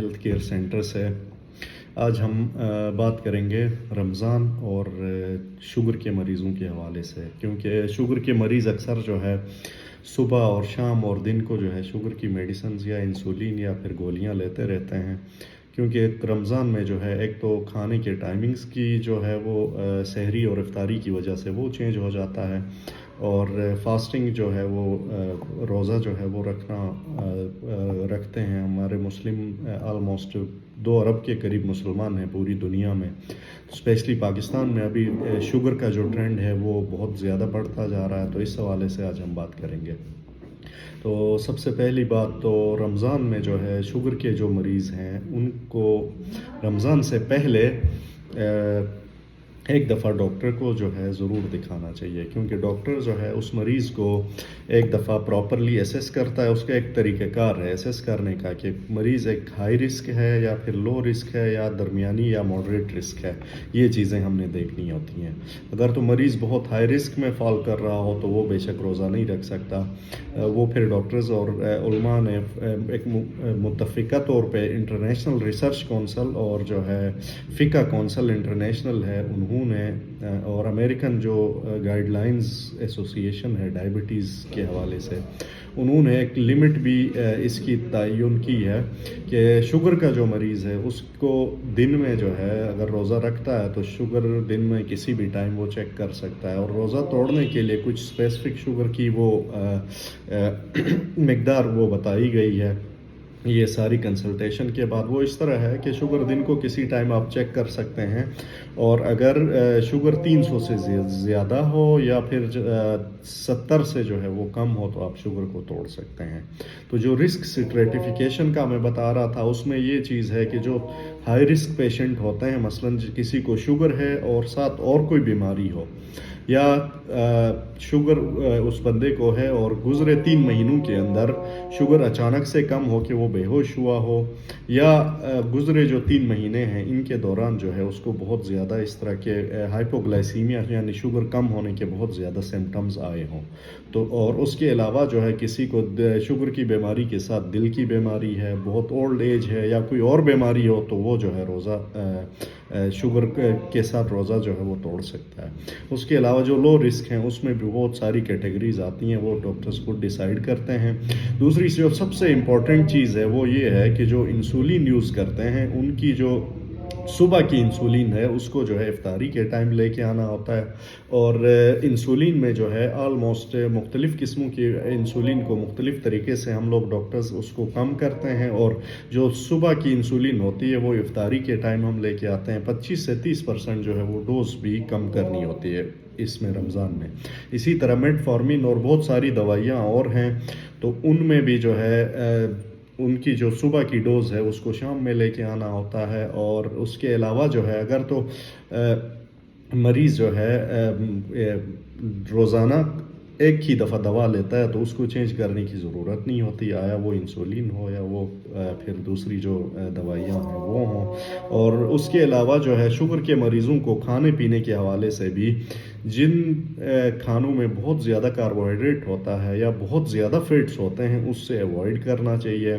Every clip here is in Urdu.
ہیلتھ کیئر سینٹر سے آج ہم بات کریں گے رمضان اور شوگر کے مریضوں کے حوالے سے، کیونکہ شوگر کے مریض اکثر جو ہے صبح اور شام اور دن کو جو ہے شوگر کی میڈیسنز یا انسولین یا پھر گولیاں لیتے رہتے ہیں، کیونکہ رمضان میں جو ہے ایک تو کھانے کے ٹائمنگز کی جو ہے وہ سحری اور افطاری کی وجہ سے وہ چینج ہو جاتا ہے، اور فاسٹنگ جو ہے وہ روزہ جو ہے وہ رکھتے ہیں ہمارے مسلم آلموسٹ 2 ارب کے قریب مسلمان ہیں پوری دنیا میں، اسپیشلی پاکستان میں ابھی شوگر کا جو ٹرینڈ ہے وہ بہت زیادہ بڑھتا جا رہا ہے، تو اس حوالے سے آج ہم بات کریں گے۔ تو سب سے پہلی بات تو رمضان میں جو ہے شوگر کے جو مریض ہیں ان کو رمضان سے پہلے ایک دفعہ ڈاکٹر کو جو ہے ضرور دکھانا چاہیے، کیونکہ ڈاکٹر جو ہے اس مریض کو ایک دفعہ پراپرلی اسیس کرتا ہے، اس کا ایک طریقہ کار ہے اسیس کرنے کا کہ مریض ایک ہائی رسک ہے یا پھر لو رسک ہے یا درمیانی یا ماڈریٹ رسک ہے، یہ چیزیں ہم نے دیکھنی ہوتی ہیں۔ اگر تو مریض بہت ہائی رسک میں فال کر رہا ہو تو وہ بے شک روزہ نہیں رکھ سکتا، وہ پھر ڈاکٹرز اور علماء نے ایک متفقہ طور پہ انٹرنیشنل ریسرچ کونسل اور جو ہے فقہ کونسل انٹرنیشنل ہے انہوں نے اور امریکن جو گائیڈ لائنز ایسوسیشن ہے ڈائبٹیز کے حوالے سے، انہوں نے ایک لمٹ بھی اس کی تعین کی ہے کہ شوگر کا جو مریض ہے اس کو دن میں جو ہے اگر روزہ رکھتا ہے تو شوگر دن میں کسی بھی ٹائم وہ چیک کر سکتا ہے، اور روزہ توڑنے کے لیے کچھ اسپیسیفک شوگر کی وہ مقدار وہ بتائی گئی ہے۔ یہ ساری کنسلٹیشن کے بعد وہ اس طرح ہے کہ شوگر دن کو کسی ٹائم آپ چیک کر سکتے ہیں، اور اگر شوگر 300 سے زیادہ ہو یا پھر 70 سے جو ہے وہ کم ہو تو آپ شوگر کو توڑ سکتے ہیں۔ تو جو رسک سٹریٹیفیکیشن کا میں بتا رہا تھا اس میں یہ چیز ہے کہ جو ہائی رسک پیشنٹ ہوتے ہیں، مثلا کسی کو شوگر ہے اور ساتھ اور کوئی بیماری ہو، یا شوگر اس بندے کو ہے اور گزرے 3 مہینوں کے اندر شوگر اچانک سے کم ہو کہ وہ بے ہوش ہوا ہو، یا گزرے جو 3 مہینے ہیں ان کے دوران جو ہے اس کو بہت زیادہ اس طرح کے ہائپوگلائسیمیا یعنی شوگر کم ہونے کے بہت زیادہ سمٹمز آئے ہوں، تو اور اس کے علاوہ جو ہے کسی کو شوگر کی بیماری کے ساتھ دل کی بیماری ہے، بہت اولڈ ایج ہے یا کوئی اور بیماری ہو تو وہ جو ہے روزہ شوگر کے ساتھ روزہ جو ہے وہ توڑ سکتا ہے۔ اس کے علاوہ جو لو رسک ہیں اس میں بھی بہت ساری کیٹیگریز آتی ہیں، وہ ڈاکٹرز کو ڈیسائیڈ کرتے ہیں۔ دوسری جو سب سے امپورٹنٹ چیز ہے وہ یہ ہے کہ جو انسولین یوز کرتے ہیں ان کی جو صبح کی انسولین ہے اس کو جو ہے افطاری کے ٹائم لے کے آنا ہوتا ہے، اور انسولین میں جو ہے آلموسٹ مختلف قسموں کی انسولین کو مختلف طریقے سے ہم لوگ ڈاکٹرز اس کو کم کرتے ہیں، اور جو صبح کی انسولین ہوتی ہے وہ افطاری کے ٹائم ہم لے کے آتے ہیں۔ 25 سے 30% جو ہے وہ ڈوز بھی کم کرنی ہوتی ہے اس میں رمضان میں۔ اسی طرح میٹ فارمین اور بہت ساری دوائیاں اور ہیں، تو ان میں بھی جو ہے ان کی جو صبح کی ڈوز ہے اس کو شام میں لے کے آنا ہوتا ہے، اور اس کے علاوہ جو ہے اگر تو مریض جو ہے روزانہ ایک ہی دفعہ دوا لیتا ہے تو اس کو چینج کرنے کی ضرورت نہیں ہوتی، آیا وہ انسولین ہو یا وہ پھر دوسری جو دوائیاں ہیں وہ ہوں۔ اور اس کے علاوہ جو ہے شوگر کے مریضوں کو کھانے پینے کے حوالے سے بھی جن کھانوں میں بہت زیادہ کاربوہائیڈریٹ ہوتا ہے یا بہت زیادہ فیٹس ہوتے ہیں اس سے ایوائڈ کرنا چاہیے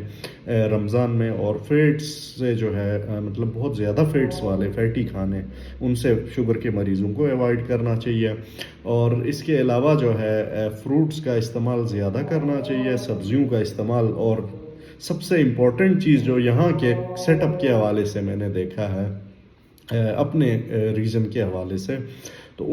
رمضان میں، اور فیٹس سے جو ہے مطلب بہت زیادہ فیٹس والے فیٹی کھانے ان سے شوگر کے مریضوں کو ایوائڈ کرنا چاہیے، اور اس کے علاوہ جو ہے فروٹس کا استعمال زیادہ کرنا چاہیے، سبزیوں کا استعمال، اور سب سے امپورٹنٹ چیز جو یہاں کے سیٹ اپ کے حوالے سے میں نے دیکھا ہے اپنے ریجن کے حوالے سے، تو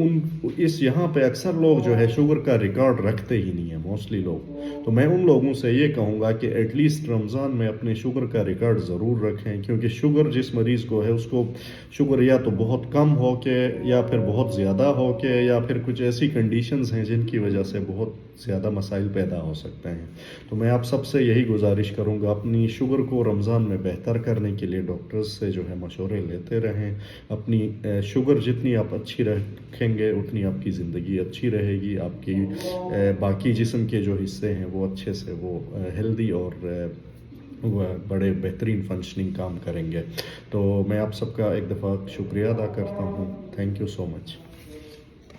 یہاں پہ اکثر لوگ جو ہے شوگر کا ریکارڈ رکھتے ہی نہیں ہیں موسٹلی لوگ، تو میں ان لوگوں سے یہ کہوں گا کہ ایٹ لیسٹ رمضان میں اپنے شوگر کا ریکارڈ ضرور رکھیں، کیونکہ شوگر جس مریض کو ہے اس کو شوگر یا تو بہت کم ہو کے یا پھر بہت زیادہ ہو کے یا پھر کچھ ایسی کنڈیشنز ہیں جن کی وجہ سے بہت زیادہ مسائل پیدا ہو سکتے ہیں۔ تو میں آپ سب سے یہی گزارش کروں گا اپنی شوگر کو رمضان میں بہتر کرنے کے لیے ڈاکٹرز سے جو ہے مشورے لیتے رہیں، اپنی شوگر جتنی آپ اچھی رکھیں گے اتنی آپ کی زندگی اچھی رہے گی، آپ کی باقی جسم کے جو حصے ہیں وہ اچھے سے وہ ہیلدی اور وہ بڑے بہترین فنکشننگ کام کریں گے۔ تو میں آپ سب کا ایک دفعہ شکریہ ادا کرتا ہوں۔ Thank you so much.